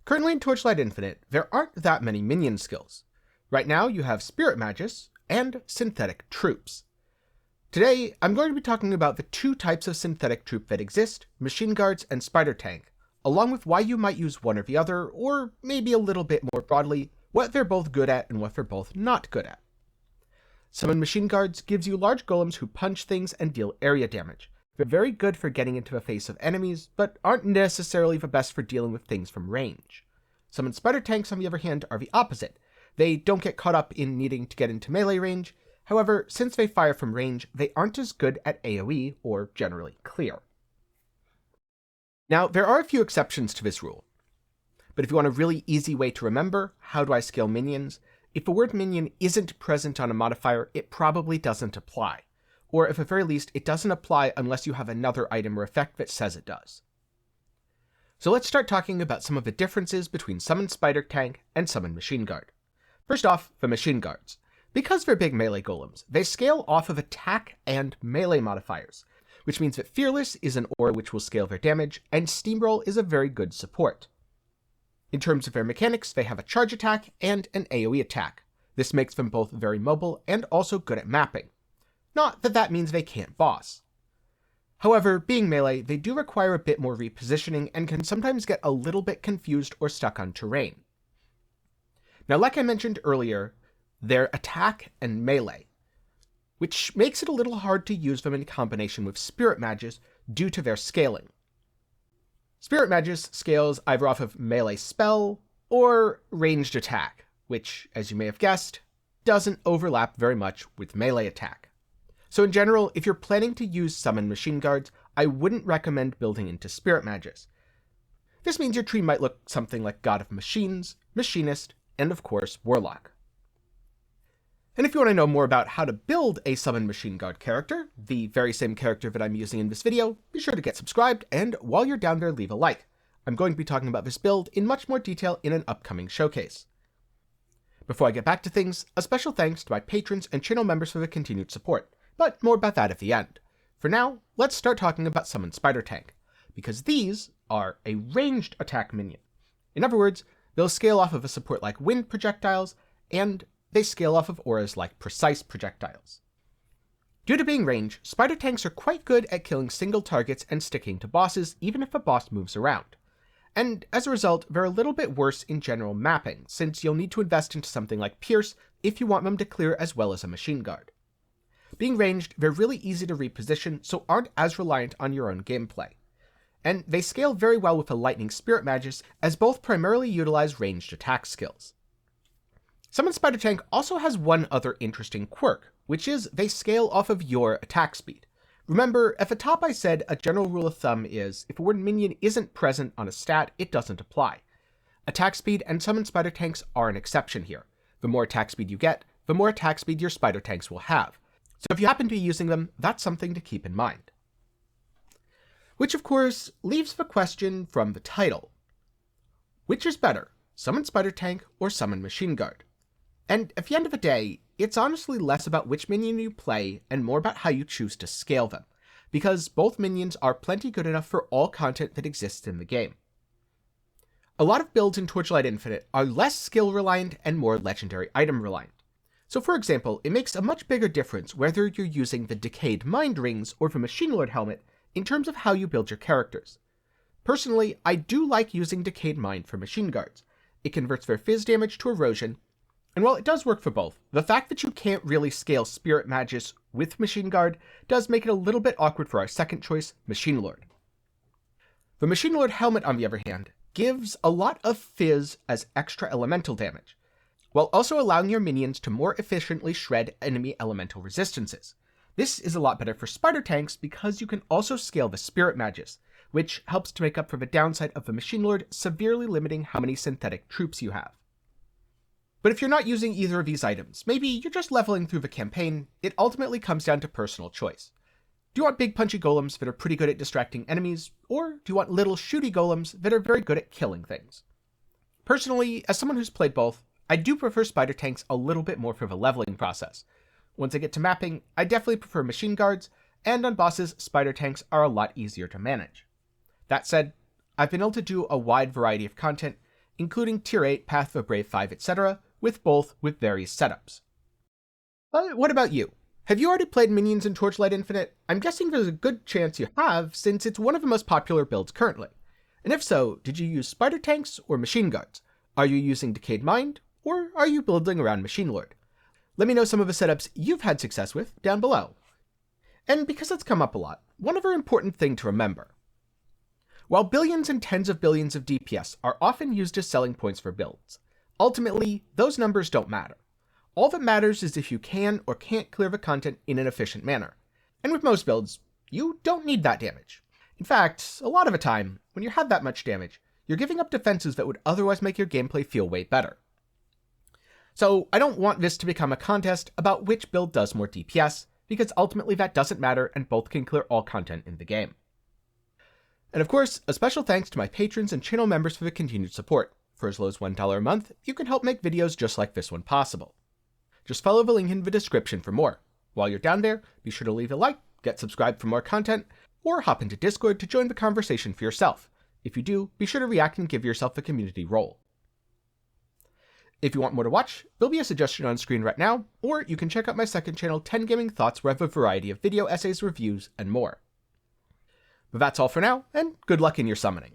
Currently in Torchlight Infinite, there aren't that many minion skills. Right now you have Spirit Magus and Synthetic Troops. Today, I'm going to be talking about the two types of synthetic troop that exist, Machine Guards and Spider Tank, along with why you might use one or the other, or maybe a little bit more broadly, what they're both good at and what they're both not good at. Summon Machine Guards gives you large golems who punch things and deal area damage. They're very good for getting into the face of enemies, but aren't necessarily the best for dealing with things from range. Summon Spider Tanks, on the other hand, are the opposite. They don't get caught up in needing to get into melee range. However, since they fire from range, they aren't as good at AoE, or generally clear. Now, there are a few exceptions to this rule. But if you want a really easy way to remember, how do I scale minions? If the word minion isn't present on a modifier, it probably doesn't apply. Or at the very least, it doesn't apply unless you have another item or effect that says it does. So let's start talking about some of the differences between Summon Spider Tank and Summon Machine Guard. First off, the Machine Guards. Because they're big melee golems, they scale off of attack and melee modifiers, which means that Fearless is an aura which will scale their damage, and Steamroll is a very good support. In terms of their mechanics, they have a charge attack and an AoE attack. This makes them both very mobile and also good at mapping. Not that that means they can't boss. However, being melee, they do require a bit more repositioning and can sometimes get a little bit confused or stuck on terrain. Now, like I mentioned earlier, they're attack and melee, which makes it a little hard to use them in combination with Spirit Magus due to their scaling. Spirit Magus scales either off of melee spell or ranged attack, which, as you may have guessed, doesn't overlap very much with melee attack. So in general, if you're planning to use Summon Machine Guards, I wouldn't recommend building into Spirit Magus. This means your tree might look something like God of Machines, Machinist, and of course, Warlock. And if you want to know more about how to build a Summon Machine Guard character, the very same character that I'm using in this video, be sure to get subscribed, and while you're down there, leave a like. I'm going to be talking about this build in much more detail in an upcoming showcase. Before I get back to things, a special thanks to my patrons and channel members for the continued support, but more about that at the end. For now, let's start talking about Summon Spider Tank, because these are a ranged attack minion. In other words, they'll scale off of a support like wind projectiles, and they scale off of auras like precise projectiles. Due to being ranged, Spider Tanks are quite good at killing single targets and sticking to bosses even if a boss moves around. And as a result, they're a little bit worse in general mapping, since you'll need to invest into something like Pierce if you want them to clear as well as a Machine Guard. Being ranged, they're really easy to reposition, so aren't as reliant on your own gameplay. And they scale very well with a Lightning Spirit Magus, as both primarily utilize ranged attack skills. Summon Spider Tank also has one other interesting quirk, which is they scale off of your attack speed. Remember, at the top I said a general rule of thumb is, if a word minion isn't present on a stat, it doesn't apply. Attack speed and Summon Spider Tanks are an exception here. The more attack speed you get, the more attack speed your Spider Tanks will have. So if you happen to be using them, that's something to keep in mind. Which of course leaves the question from the title. Which is better, Summon Spider Tank or Summon Machine Guard? And at the end of the day, it's honestly less about which minion you play and more about how you choose to scale them, because both minions are plenty good enough for all content that exists in the game. A lot of builds in Torchlight Infinite are less skill reliant and more legendary item reliant. So for example, it makes a much bigger difference whether you're using the Decayed Mind Rings or the Machine Lord helmet in terms of how you build your characters. Personally, I do like using Decayed Mind for Machine Guards. It converts their phys damage to erosion, and while it does work for both, the fact that you can't really scale Spirit Magus with Machine Guard does make it a little bit awkward for our second choice, Machine Lord. The Machine Lord helmet, on the other hand, gives a lot of phys as extra elemental damage, while also allowing your minions to more efficiently shred enemy elemental resistances. This is a lot better for Spider Tanks because you can also scale the Spirit Magus, which helps to make up for the downside of the Machine Lord severely limiting how many synthetic troops you have. But if you're not using either of these items, maybe you're just leveling through the campaign, it ultimately comes down to personal choice. Do you want big punchy golems that are pretty good at distracting enemies, or do you want little shooty golems that are very good at killing things? Personally, as someone who's played both, I do prefer Spider Tanks a little bit more for the leveling process. Once I get to mapping, I definitely prefer Machine Guards, and on bosses, Spider Tanks are a lot easier to manage. That said, I've been able to do a wide variety of content, including Tier 8, Path of Brave 5, etc., with various setups. What about you? Have you already played minions in Torchlight Infinite? I'm guessing there's a good chance you have, since it's one of the most popular builds currently. And if so, did you use spider tanks or machine guards? Are you using Decayed Mind, or are you building around Machine Lord? Let me know some of the setups you've had success with down below. And because it's come up a lot, one other important thing to remember. While billions and tens of billions of DPS are often used as selling points for builds, ultimately, those numbers don't matter. All that matters is if you can or can't clear the content in an efficient manner. And with most builds, you don't need that damage. In fact, a lot of the time, when you have that much damage, you're giving up defenses that would otherwise make your gameplay feel way better. So I don't want this to become a contest about which build does more DPS, because ultimately that doesn't matter and both can clear all content in the game. And of course, a special thanks to my patrons and channel members for the continued support. For as low as $1 a month, you can help make videos just like this one possible. Just follow the link in the description for more. While you're down there, be sure to leave a like, get subscribed for more content, or hop into Discord to join the conversation for yourself. If you do, be sure to react and give yourself a community role. If you want more to watch, there'll be a suggestion on screen right now, or you can check out my second channel, 10 Gaming Thoughts, where I have a variety of video essays, reviews, and more. But that's all for now, and good luck in your summoning.